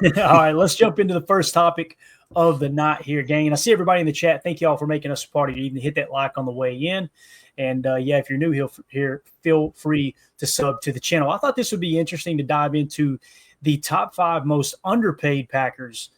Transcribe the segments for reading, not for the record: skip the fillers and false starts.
All right, let's jump into the first topic of the night here, gang. And I see everybody in the chat. Thank you all for making us a part of it. Even hit that like on the way in. And yeah, if you're new here, feel free to sub to the channel. I thought this would be interesting to dive into the top 5 most underpaid Packers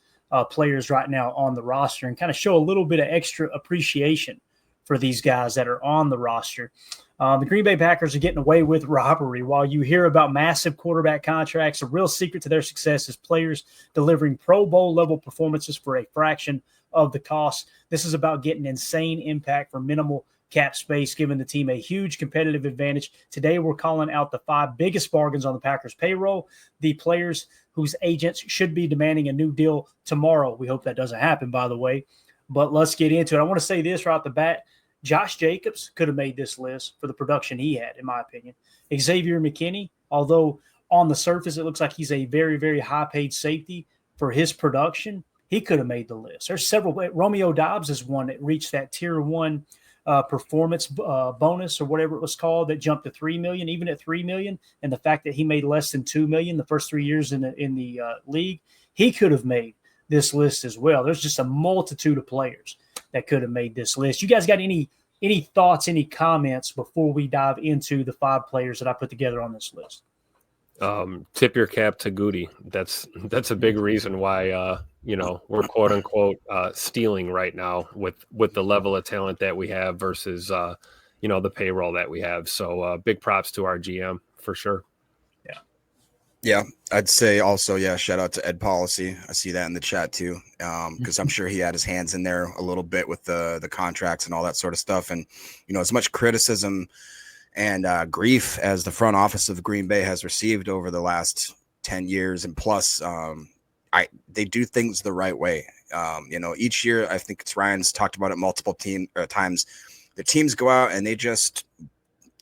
players right now on the roster and kind of show a little bit of extra appreciation for these guys that are on the roster. The Green Bay Packers are getting away with robbery. While you hear about massive quarterback contracts, a real secret to their success is players delivering Pro Bowl level performances for a fraction of the cost. This is about getting insane impact for minimal cap space, giving the team a huge competitive advantage. Today, we're calling out the 5 biggest bargains on the Packers payroll, the players whose agents should be demanding a new deal tomorrow. We hope that doesn't happen, by the way. But let's get into it. I want to say this right off the bat. Josh Jacobs could have made this list for the production he had, in my opinion. Xavier McKinney, although on the surface it looks like he's a very, very high-paid safety for his production, he could have made the list. There's several. Romeo Doubs is one that reached that Tier 1 performance bonus or whatever it was called that jumped to $3 million, even at $3 million, and the fact that he made less than $2 million the first 3 years in the league, he could have made this list as well. There's just a multitude of players that could have made this list. You guys got any thoughts, any comments before we dive into the 5 players that I put together on this list? Tip your cap to Goody. That's a big reason why we're quote unquote stealing right now with the level of talent that we have versus the payroll that we have. So big props to our GM for sure. Yeah, I'd say also, shout out to Ed Policy. I see that in the chat too, because I'm sure he had his hands in there a little bit with the contracts and all that sort of stuff. And, as much criticism and grief as the front office of Green Bay has received over the last 10 years and plus, they do things the right way. Each year, I think it's Ryan's talked about it multiple times. The teams go out and they just,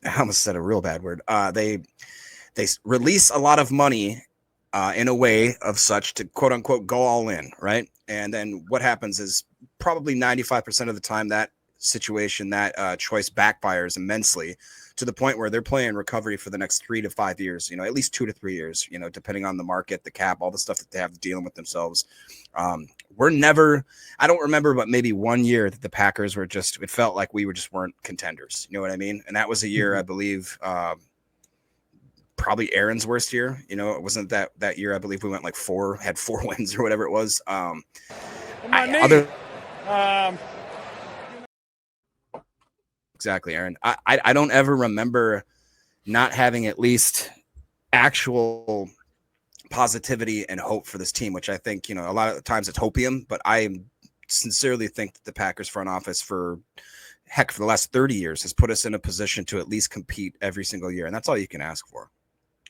I almost said a real bad word. They release a lot of money in a way of such to quote unquote go all in, right? And then what happens is probably 95% of the time that situation, that choice backfires immensely to the point where they're playing recovery for the next 3 to 5 years, at least 2 to 3 years, depending on the market, the cap, all the stuff that they have dealing with themselves. I don't remember, but maybe one year that the Packers were it felt like we weren't contenders. You know what I mean? And that was a year, I believe, probably Aaron's worst year. It wasn't that year. I believe we went had 4 wins or whatever it was. Exactly, Aaron. I don't ever remember not having at least actual positivity and hope for this team, which I think, a lot of times it's hopium, but I sincerely think that the Packers front office for the last 30 years has put us in a position to at least compete every single year. And that's all you can ask for.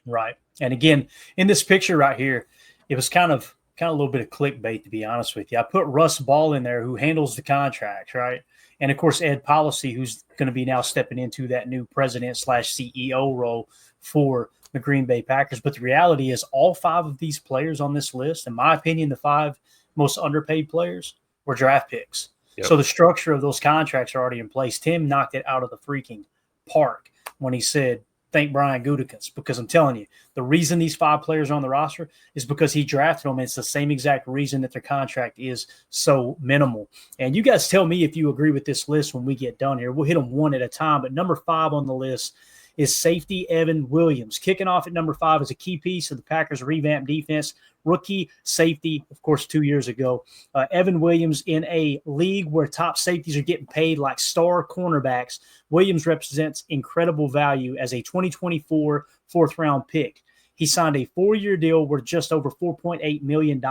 Right. And again, in this picture right here, it was kind of a little bit of clickbait, to be honest with you. I put Russ Ball in there, who handles the contracts, right? And of course, Ed Policy, who's going to be now stepping into that new president/CEO role for the Green Bay Packers. But the reality is all 5 of these players on this list, in my opinion, the 5 most underpaid players were draft picks. Yep. So the structure of those contracts are already in place. Tim knocked it out of the freaking park when he said, thank Brian Gutekunst, because I'm telling you, the reason these 5 players are on the roster is because he drafted them. And it's the same exact reason that their contract is so minimal. And you guys tell me if you agree with this list when we get done here. We'll hit them one at a time. But number 5 on the list is safety Evan Williams. Kicking off at number 5 is a key piece of the Packers' revamped defense. Rookie safety, of course, 2 years ago. Evan Williams, in a league where top safeties are getting paid like star cornerbacks, Williams represents incredible value as a 2024 fourth-round pick. He signed a 4-year deal worth just over $4.8 million.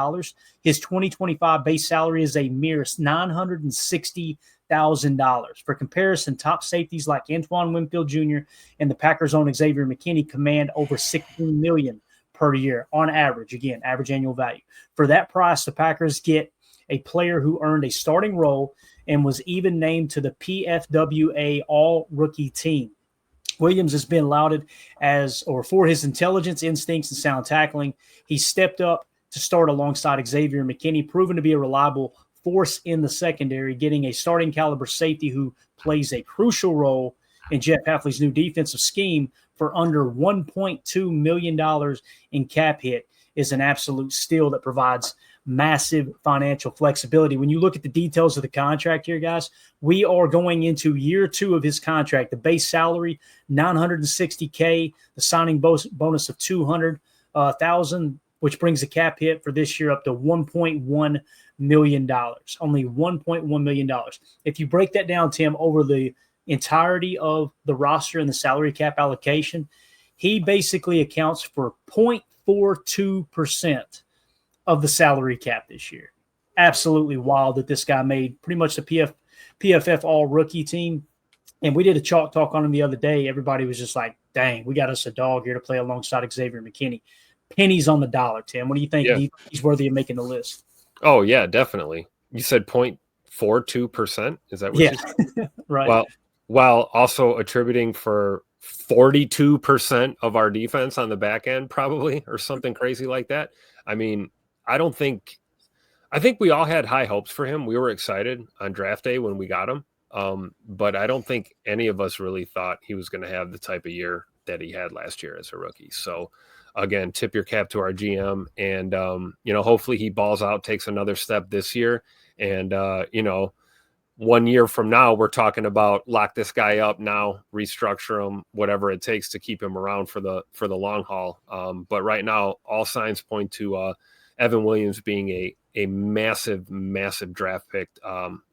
His 2025 base salary is a mere $960,000. For comparison, top safeties like Antoine Winfield Jr. and the Packers' own Xavier McKinney command over $16 million per year on average. Again, average annual value. For that price, the Packers get a player who earned a starting role and was even named to the PFWA All-Rookie team. Williams has been lauded for his intelligence, instincts, and sound tackling. He stepped up to start alongside Xavier McKinney, proven to be a reliable force in the secondary, getting a starting caliber safety who plays a crucial role in Jeff Hafley's new defensive scheme for under $1.2 million in cap hit. is an absolute steal that provides massive financial flexibility. When you look at the details of the contract here, guys, we are going into year 2 of his contract. The base salary, $960K, the signing bonus of $200,000, which brings the cap hit for this year up to $1.1 million. Only $1.1 million. If you break that down, Tim, over the entirety of the roster and the salary cap allocation, he basically accounts for 0.42% of the salary cap this year. Absolutely wild that this guy made pretty much the PFF all rookie team. And we did a chalk talk on him the other day. Everybody was just like, dang, we got us a dog here to play alongside Xavier McKinney. Pennies on the dollar, Tim. What do you think? Yeah. He's worthy of making the list? Oh, yeah, definitely. You said 0.42%? Is that what you said? Right. While also attributing for 42% of our defense on the back end, probably, or something crazy like that. I mean, I think we all had high hopes for him. We were excited on draft day when we got him. But I don't think any of us really thought he was going to have the type of year that he had last year as a rookie. So again, tip your cap to our GM, and hopefully he balls out, takes another step this year. And 1 year from now, we're talking about lock this guy up now, restructure him, whatever it takes to keep him around for the long haul. But right now, all signs point to Evan Williams being a massive, massive draft pick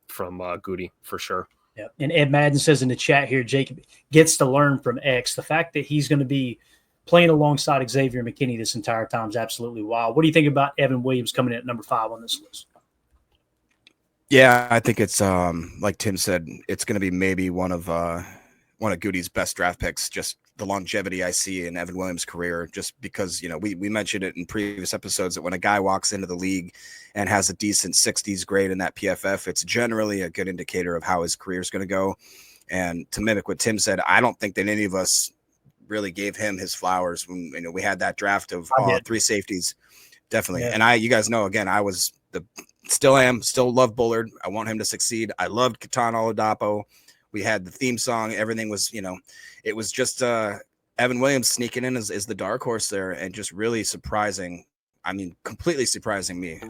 from Goody for sure. Yeah. And Ed Madden says in the chat here, Jacob gets to learn from X. The fact that he's going to be playing alongside Xavier McKinney this entire time is absolutely wild. What do you think about Evan Williams coming in at number 5 on this list? Yeah, I think it's like Tim said, it's going to be maybe one of Goody's best draft picks. Just the longevity I see in Evan Williams' career, just because we mentioned it in previous episodes that when a guy walks into the league and has a decent 60s grade in that PFF, it's generally a good indicator of how his career is going to go. And to mimic what Tim said, I don't think that any of us really gave him his flowers when we had that draft of 3 safeties. Definitely. Yeah. And you guys know, again, I was still love Bullard. I want him to succeed. I loved Katan Oladapo. We had the theme song. Everything was, it was just Evan Williams sneaking in as the dark horse there and just really surprising. I mean, completely surprising me.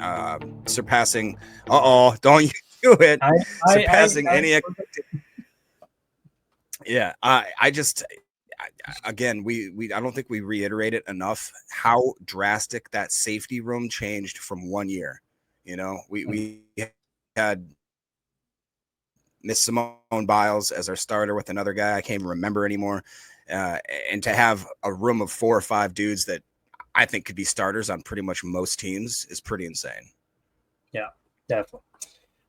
Surpassing. Don't you do it. Surpassing any expectation. Yeah. Again, I don't think we reiterated enough how drastic that safety room changed from 1 year. We had Miss Simone Biles as our starter with another guy I can't even remember anymore. And to have a room of 4 or 5 dudes that I think could be starters on pretty much most teams is pretty insane. Yeah, definitely.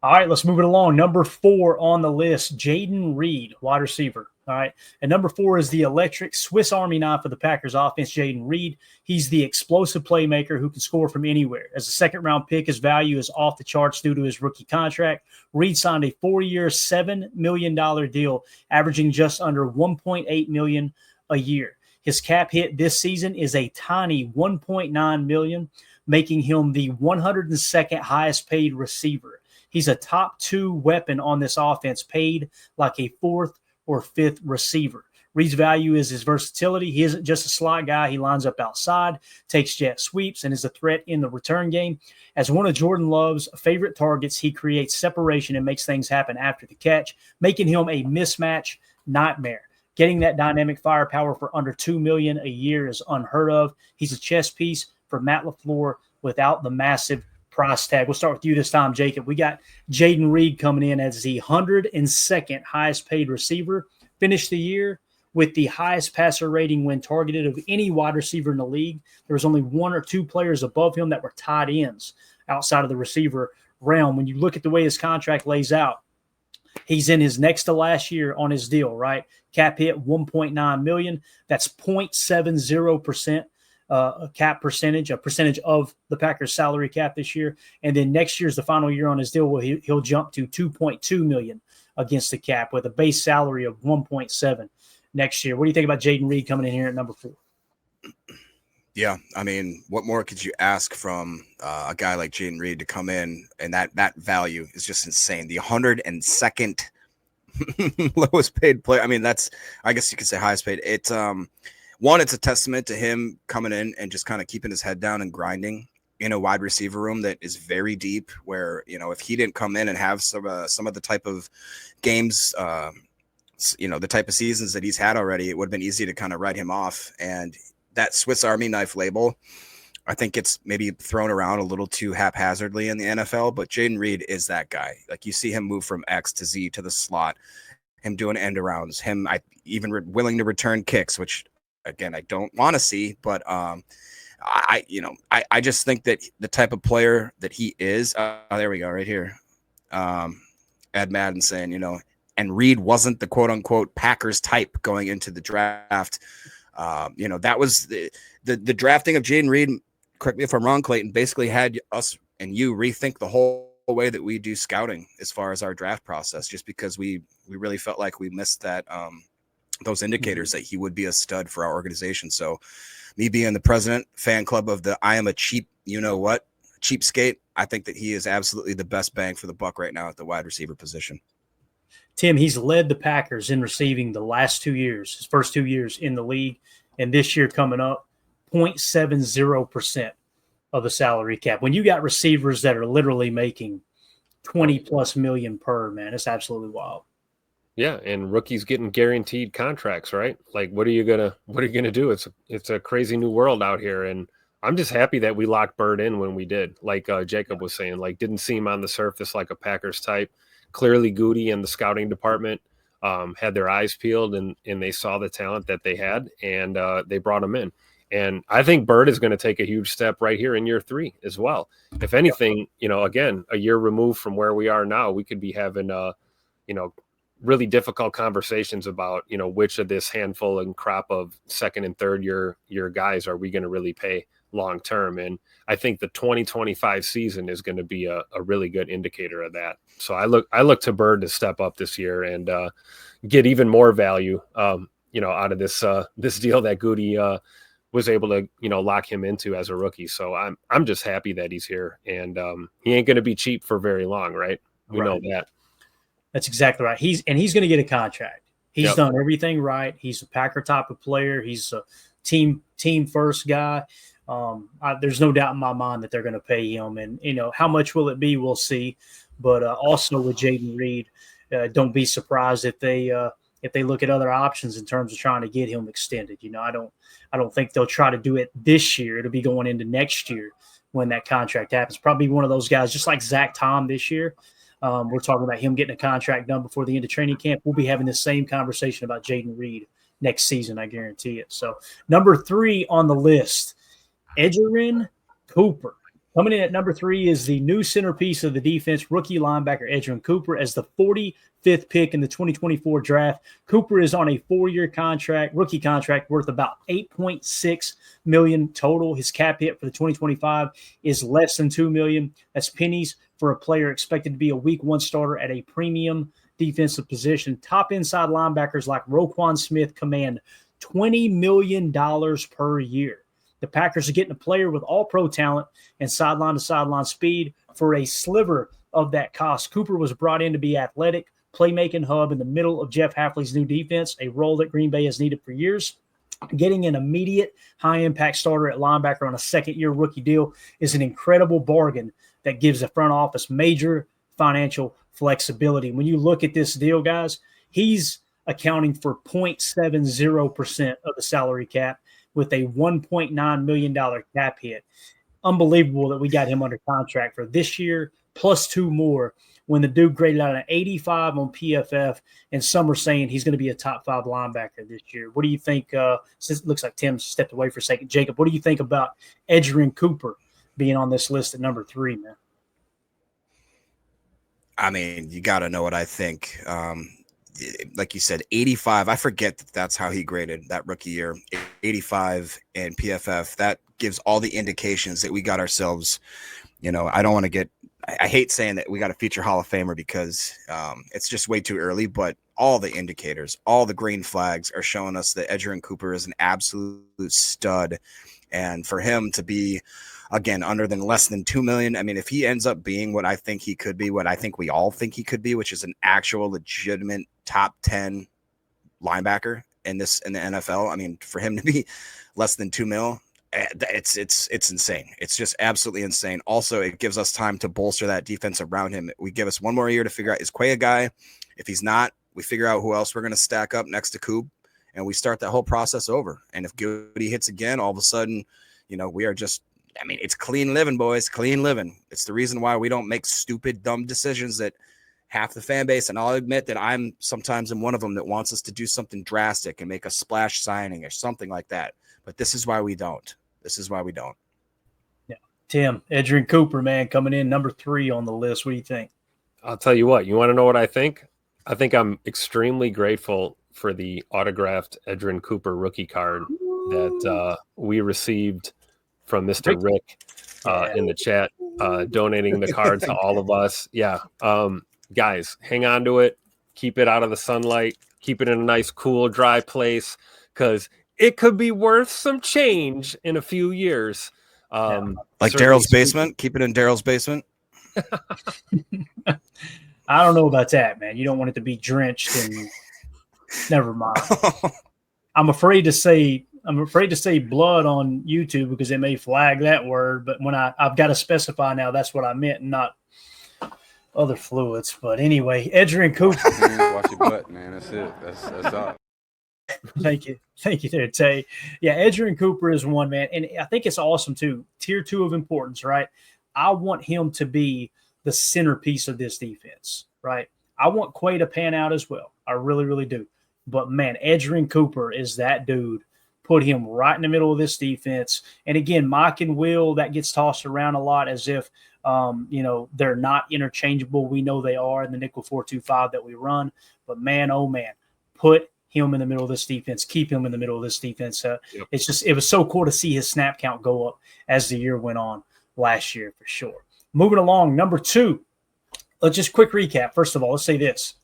All right, let's move it along. Number 4 on the list, Jayden Reed, wide receiver. All right. And number 4 is the electric Swiss Army knife of the Packers offense, Jayden Reed. He's the explosive playmaker who can score from anywhere. As a second-round pick, his value is off the charts due to his rookie contract. Reed signed a 4-year, $7 million deal, averaging just under $1.8 million a year. His cap hit this season is a tiny $1.9 million, making him the 102nd highest paid receiver. He's a top 2 weapon on this offense, paid like a 4th or 5th receiver. Reed's value is his versatility. He isn't just a slot guy. He lines up outside, takes jet sweeps, and is a threat in the return game. As one of Jordan Love's favorite targets, he creates separation and makes things happen after the catch, making him a mismatch nightmare. Getting that dynamic firepower for under $2 million a year is unheard of. He's a chess piece for Matt LaFleur without the massive price tag. We'll start with you this time, Jacob. We got Jayden Reed coming in as the 102nd highest paid receiver. Finished the year with the highest passer rating when targeted of any wide receiver in the league. There was only 1 or 2 players above him that were tight ends outside of the receiver realm. When you look at the way his contract lays out, he's in his next to last year on his deal, right? Cap hit $1.9 million. That's 0.70%. A cap percentage, a percentage of the Packers salary cap this year. And then next year's the final year on his deal. He'll jump to $2.2 million against the cap with a base salary of $1.7 next year. What do you think about Jayden Reed coming in here at number 4? Yeah, I mean, what more could you ask from a guy like Jayden Reed to come in, and that value is just insane. The 102nd lowest paid player. I mean, I guess you could say highest paid. It's one, it's a testament to him coming in and just kind of keeping his head down and grinding in a wide receiver room that is very deep, where, if he didn't come in and have some of the type of games, the type of seasons that he's had already, it would have been easy to kind of write him off. And that Swiss Army knife label, I think it's maybe thrown around a little too haphazardly in the NFL, but Jaden Reed is that guy. Like, you see him move from X to Z to the slot, him doing end arounds, him willing to return kicks, which again, I don't want to see, but I just think that the type of player that he is, there we go, right here. Ed Madden saying, and Reed wasn't the quote unquote Packers type going into the draft. That was the drafting of Jaden Reed. Correct me if I'm wrong, Clayton, basically had us and you rethink the whole way that we do scouting as far as our draft process, just because we really felt like we missed that, those indicators that he would be a stud for our organization. So me being the president fan club of the I am a cheapskate, I think that he is absolutely the best bang for the buck right now at the wide receiver position. Tim, he's led the Packers in receiving the last 2 years, his first 2 years in the league, and this year coming up, 0.70% of the salary cap. When you got receivers that are literally making 20 plus million per, man, it's absolutely wild. Yeah, and rookies getting guaranteed contracts, right? Like, what are you gonna do? It's a crazy new world out here, and I'm just happy that we locked Bird in when we did. Like Jacob was saying, like, didn't seem on the surface like a Packers type. Clearly, Goody and the scouting department had their eyes peeled, and they saw the talent that they had, and they brought him in. And I think Bird is going to take a huge step right here in year 3 as well. If anything, again, a year removed from where we are now, we could be having, really difficult conversations about, which of this handful and crop of second and third year guys are we going to really pay long term. And I think the 2025 season is going to be a really good indicator of that. So I look to Bird to step up this year and get even more value, out of this deal that Goody was able to, lock him into as a rookie. So I'm just happy that he's here, and he ain't going to be cheap for very long, right? We know that. That's exactly right. He's going to get a contract. He's done everything right. He's a Packer type of player. He's a team first guy. There's no doubt in my mind that they're going to pay him, and how much will it be? We'll see. But also with Jaden Reed, don't be surprised if they look at other options in terms of trying to get him extended. I don't think they'll try to do it this year. It'll be going into next year when that contract happens. Probably one of those guys, just like Zach Tom this year. We're talking about him getting a contract done before the end of training camp. We'll be having the same conversation about Jaden Reed next season, I guarantee it. So number 3 on the list, Edgerrin Cooper. Coming in at number 3 is the new centerpiece of the defense, rookie linebacker Edgerrin Cooper, as the 45th pick in the 2024 draft. Cooper is on a 4-year contract, rookie contract, worth about $8.6 million total. His cap hit for the 2025 is less than $2 million. That's pennies for a player expected to be a week 1 starter at a premium defensive position. Top inside linebackers like Roquan Smith command $20 million per year. The Packers are getting a player with all-pro talent and sideline-to-sideline speed for a sliver of that cost. Cooper was brought in to be athletic, playmaking hub in the middle of Jeff Hafley's new defense, a role that Green Bay has needed for years. Getting an immediate high-impact starter at linebacker on a second-year rookie deal is an incredible bargain that gives the front office major financial flexibility. When you look at this deal, guys, he's accounting for 0.70% of the salary cap, with a $1.9 million cap hit. Unbelievable that we got him under contract for this year, plus 2 more, when the dude graded out an 85 on PFF, and some are saying he's going to be a top 5 linebacker this year. What do you think? Since it looks like Tim stepped away for a second. Jacob, what do you think about Edgerrin Cooper being on this list at number 3, man? I mean, you got to know what I think. Like you said, 85. I forget that's how he graded that rookie year. 85 and PFF. That gives all the indications that we got ourselves. I don't want to get. I hate saying that we got a future Hall of Famer because it's just way too early. But all the indicators, all the green flags are showing us that Edgerrin Cooper is an absolute stud, and for him to be, again, less than $2 million. I mean, if he ends up being what I think he could be, what I think we all think he could be, which is an actual legitimate top 10 linebacker in the NFL. I mean, for him to be less than $2 million, it's insane. It's just absolutely insane. Also, it gives us time to bolster that defense around him. We give us one more year to figure out, is Quay a guy? If he's not, we figure out who else we're going to stack up next to Coop, and we start that whole process over. And if Goody hits again, all of a sudden, we are just, I mean, it's clean living, boys, clean living. It's the reason why we don't make stupid, dumb decisions that half the fan base, and I'll admit that I'm sometimes in one of them, that wants us to do something drastic and make a splash signing or something like that. But this is why we don't. This is why we don't. Yeah. Tim, Edgerrin Cooper, man, coming in number 3 on the list. What do you think? I'll tell you what. You want to know what I think? I think I'm extremely grateful for the autographed Edgerrin Cooper rookie card that we received from Mr. Rick in the chat, donating the card to all of us. Yeah. Guys, hang on to it. Keep it out of the sunlight. Keep it in a nice, cool, dry place, because it could be worth some change in a few years. Like Daryl's basement. Keep it in Daryl's basement. I don't know about that, man. You don't want it to be drenched in. Never mind. I'm afraid to say blood on YouTube because it may flag that word. But when I've got to specify now, that's what I meant, and not other fluids. But anyway, Edgerrin Cooper. Watch your butt, man. That's it. That's all. Thank you there, Tay. Yeah, Edgerrin Cooper is one, man, and I think it's awesome too. Tier 2 of importance, right? I want him to be the centerpiece of this defense, right? I want Quay to pan out as well. I really, really do. But, man, Edgerrin Cooper is that dude. Put him right in the middle of this defense. And, again, Mike and Will, that gets tossed around a lot as if, they're not interchangeable. We know they are in the nickel 4-2-5 that we run. But, man, oh, man, put him in the middle of this defense. Keep him in the middle of this defense. It's just, it was so cool to see his snap count go up as the year went on last year for sure. Moving along, number 2. Let's just quick recap. First of all, let's say this.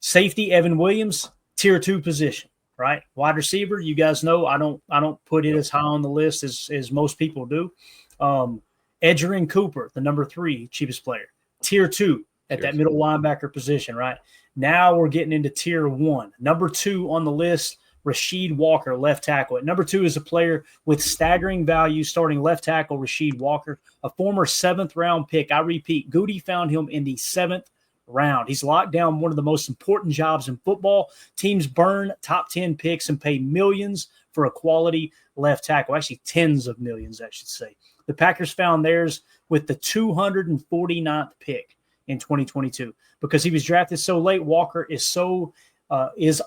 Safety, Evan Williams, tier 2 position, right? Wide receiver, you guys know I don't put it as high on the list as most people do. Edgerrin Cooper, the number 3 cheapest player, tier 2 at that middle linebacker position, right? Now we're getting into tier 1. Number 2 on the list, Rasheed Walker, left tackle. At number 2 is a player with staggering value, starting left tackle Rasheed Walker, a former 7th-round pick. I repeat, Goody found him in the 7th round. He's locked down one of the most important jobs in football. Teams burn top 10 picks and pay millions for a quality left tackle. Actually, tens of millions, I should say. The Packers found theirs with the 249th pick in 2022. Because he was drafted so late, Walker is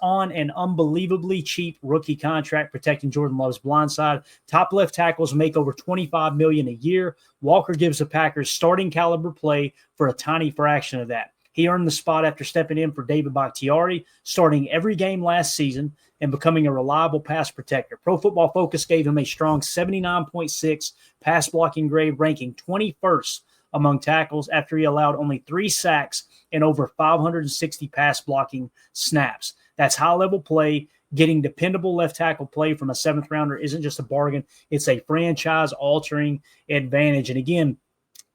on an unbelievably cheap rookie contract protecting Jordan Love's blind side. Top left tackles make over $25 million a year. Walker gives the Packers starting caliber play for a tiny fraction of that. He earned the spot after stepping in for David Bakhtiari, starting every game last season and becoming a reliable pass protector. Pro Football Focus gave him a strong 79.6 pass blocking grade, ranking 21st among tackles after he allowed only 3 sacks and over 560 pass blocking snaps. That's high-level play. Getting dependable left tackle play from a 7th rounder isn't just a bargain. It's a franchise-altering advantage. And again,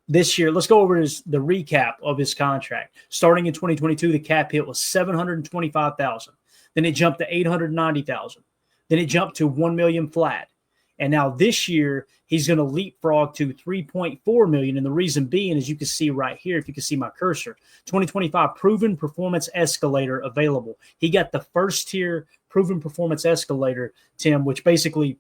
this year, let's go over the recap of his contract. Starting in 2022, the cap hit was $725,000. Then it jumped to $890,000. Then it jumped to $1 million flat. And now this year, he's going to leapfrog to $3.4 million. And the reason being, as you can see right here, if you can see my cursor, 2025 proven performance escalator available. He got the first tier proven performance escalator, Tim, which basically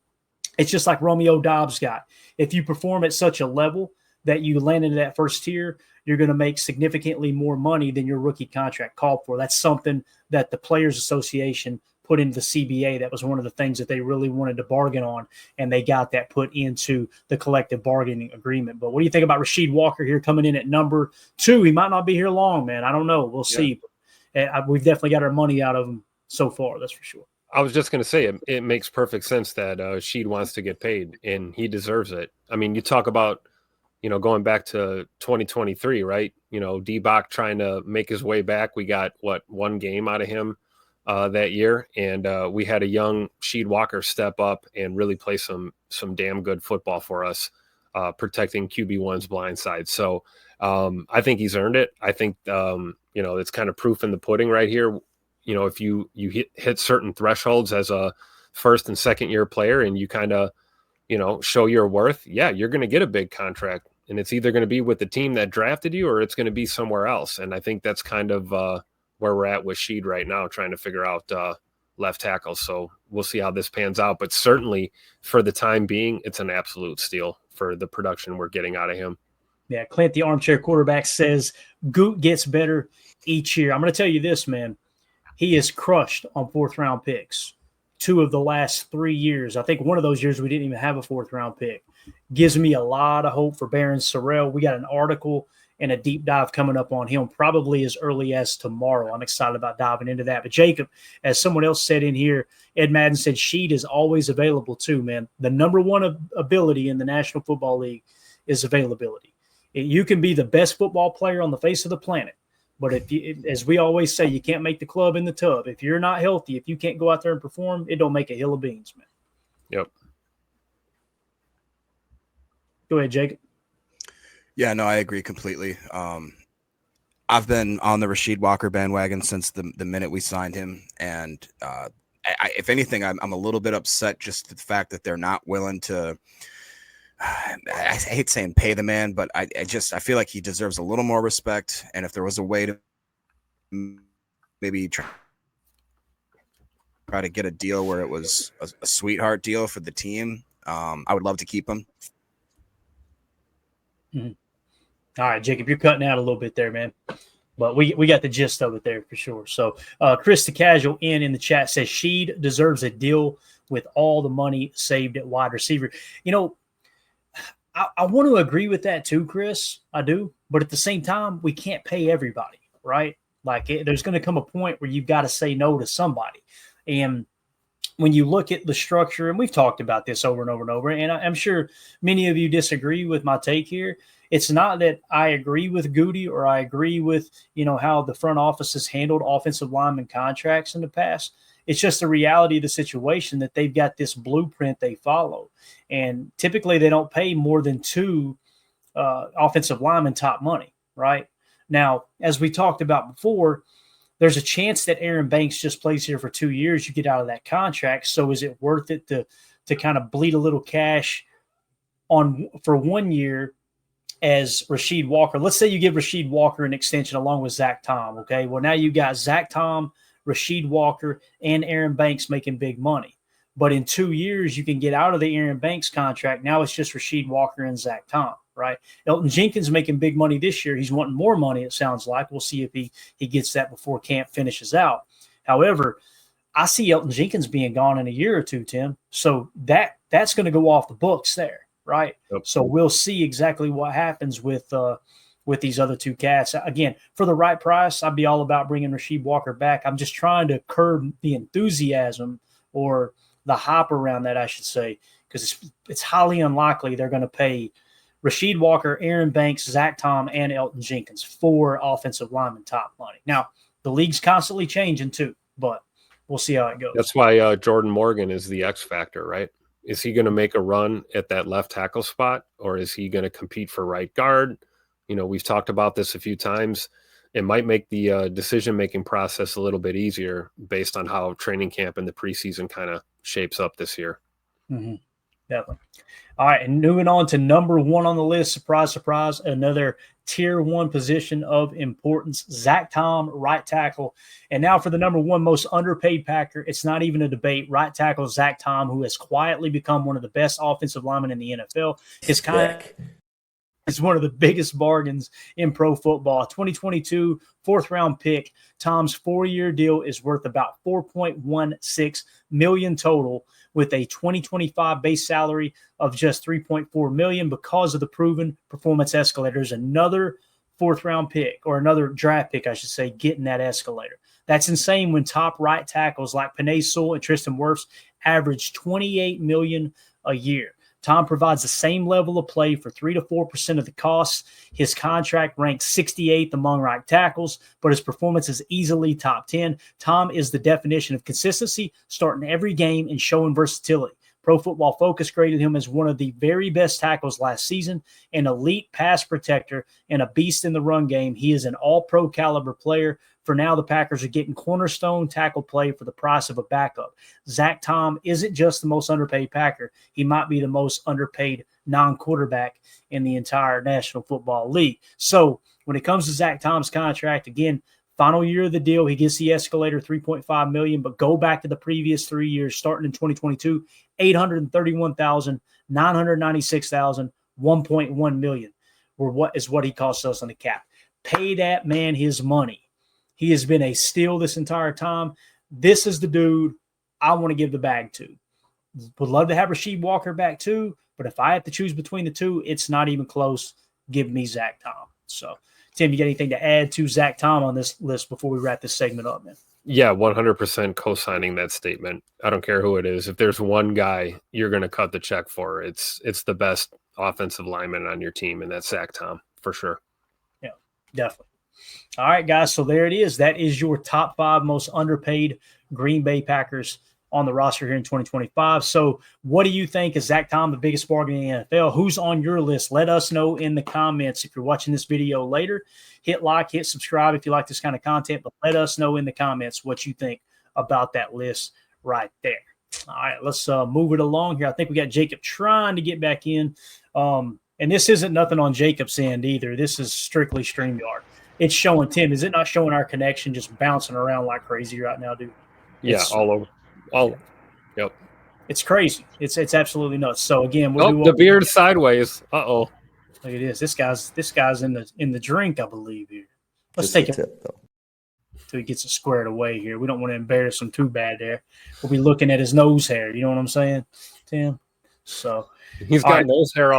it's just like Romeo Dobbs got. If you perform at such a level that you land into that first tier, you're going to make significantly more money than your rookie contract called for. That's something that the Players Association put into the CBA. That was one of the things that they really wanted to bargain on, and they got that put into the collective bargaining agreement. But what do you think about Rasheed Walker here coming in at number 2? He might not be here long, man. I don't know. We'll see. We've definitely got our money out of him so far, that's for sure. I was just going to say it makes perfect sense that Sheed wants to get paid, and he deserves it. I mean, you talk about, going back to 2023, right? D-Bach trying to make his way back. We got, one game out of him that year, and we had a young Sheed Walker step up and really play some damn good football for us, protecting QB1's blind side. So I think he's earned it. I think, it's kind of proof in the pudding right here. if you hit certain thresholds as a first and second year player and you kind of, show your worth, yeah, you're going to get a big contract. And it's either going to be with the team that drafted you or it's going to be somewhere else. And I think that's kind of where we're at with Sheed right now, trying to figure out left tackle. So we'll see how this pans out. But certainly for the time being, it's an absolute steal for the production we're getting out of him. Yeah, Clint, the armchair quarterback, says Goot gets better each year. I'm going to tell you this, man. He is crushed on fourth-round picks 2 of the last 3 years. I think one of those years we didn't even have a fourth-round pick. Gives me a lot of hope for Barron Sorrell. We got an article and a deep dive coming up on him probably as early as tomorrow. I'm excited about diving into that. But Jacob, as someone else said in here, Ed Madden said Sheed is always available too, man. The number one ability in the National Football League is availability. You can be the best football player on the face of the planet, but as we always say, you can't make the club in the tub. If you're not healthy, if you can't go out there and perform, it don't make a hill of beans, man. Yep. Go ahead, Jacob. Yeah, no, I agree completely. I've been on the Rasheed Walker bandwagon since the minute we signed him, and if anything, I'm a little bit upset just the fact that they're not willing to. I hate saying pay the man, but I feel like he deserves a little more respect. And if there was a way to maybe try to get a deal where it was a sweetheart deal for the team, I would love to keep him. Mm-hmm. All right, Jacob, you're cutting out a little bit there, man. But we got the gist of it there for sure. So Chris the Casual in the chat says Sheed deserves a deal with all the money saved at wide receiver. I want to agree with that too, Chris. I do. But at the same time, we can't pay everybody, right? Like there's going to come a point where you've got to say no to somebody. And when you look at the structure, and we've talked about this over and over and over, and I'm sure many of you disagree with my take here. It's not that I agree with Goody or I agree with, how the front office has handled offensive lineman contracts in the past. It's just the reality of the situation that they've got this blueprint they follow. And typically they don't pay more than 2 offensive linemen top money, right? Now, as we talked about before, there's a chance that Aaron Banks just plays here for 2 years. You get out of that contract. So is it worth it to kind of bleed a little cash for 1 year as Rasheed Walker? Let's say you give Rasheed Walker an extension along with Zach Tom, okay? Well, now you got Zach Tom, Rasheed Walker, and Aaron Banks making big money. But in 2 years, you can get out of the Aaron Banks contract. Now it's just Rasheed Walker and Zach Tom, right? Elton Jenkins making big money this year. He's wanting more money, it sounds like. We'll see if he gets that before camp finishes out. However, I see Elton Jenkins being gone in a year or two, Tim. So that's going to go off the books there, right? Yep. So we'll see exactly what happens with these other 2 cats. Again, for the right price, I'd be all about bringing Rasheed Walker back. I'm just trying to curb the enthusiasm or the hype around that, I should say, because it's highly unlikely they're going to pay Rasheed Walker, Aaron Banks, Zach Tom, and Elton Jenkins 4 offensive linemen top money. Now, the league's constantly changing too, but we'll see how it goes. That's why Jordan Morgan is the X factor, right? Is he going to make a run at that left tackle spot, or is he going to compete for right guard? We've talked about this a few times. It might make the decision-making process a little bit easier based on how training camp and the preseason kind of shapes up this year. Mm-hmm. Definitely. All right, and moving on to number 1 on the list, surprise, surprise, another tier 1 position of importance, Zach Tom, right tackle. And now for the number 1 most underpaid Packer, it's not even a debate. Right tackle Zach Tom, who has quietly become one of the best offensive linemen in the NFL. It's one of the biggest bargains in pro football. 2022 4th-round pick. Tom's 4-year deal is worth about $4.16 million total, with a 2025 base salary of just $3.4 million because of the proven performance escalators. Another 4th-round pick, or another draft pick, I should say, getting that escalator. That's insane when top right tackles like Penei Sewell and Tristan Wirfs average $28 million a year. Tom provides the same level of play for 3 to 4% of the costs. His contract ranks 68th among right tackles, but his performance is easily top 10. Tom is the definition of consistency, starting every game and showing versatility. Pro Football Focus graded him as one of the very best tackles last season, an elite pass protector, and a beast in the run game. He is an all-pro caliber player for now, the Packers are getting cornerstone tackle play for the price of a backup. Zach Tom isn't just the most underpaid Packer. He might be the most underpaid non-quarterback in the entire National Football League. So when it comes to Zach Tom's contract, again, final year of the deal, he gets the escalator, $3.5 million, but go back to the previous 3 years, starting in 2022, $831,000, $996,000, $1.1 million were what he cost us on the cap. Pay that man his money. He has been a steal this entire time. This is the dude I want to give the bag to. Would love to have Rasheed Walker back too, but if I have to choose between the two, it's not even close. Give me Zach Tom. So, Tim, you got anything to add to Zach Tom on this list before we wrap this segment up, man? Yeah, 100% co-signing that statement. I don't care who it is. If there's one guy you're going to cut the check for, it's the best offensive lineman on your team, and that's Zach Tom for sure. Yeah, definitely. All right, guys, so there it is. That is your top 5 most underpaid Green Bay Packers on the roster here in 2025. So what do you think? Is Zach Tom the biggest bargain in the NFL? Who's on your list? Let us know in the comments. If you're watching this video later, hit like, hit subscribe if you like this kind of content, but let us know in the comments what you think about that list right there. All right, let's move it along here. I think we got Jacob trying to get back in. And this isn't nothing on Jacob's end either. This is strictly StreamYard. It's showing, Tim, is it not showing our connection just bouncing around like crazy right now, dude? Yeah, all over. Yep. It's crazy. It's absolutely nuts. So again, we'll do the beard sideways. Uh-oh. Look at this. This guy's in the drink, I believe here. Let's take it until he gets it squared away here. We don't want to embarrass him too bad there. We'll be looking at his nose hair. You know what I'm saying, Tim? So he's got nose hair all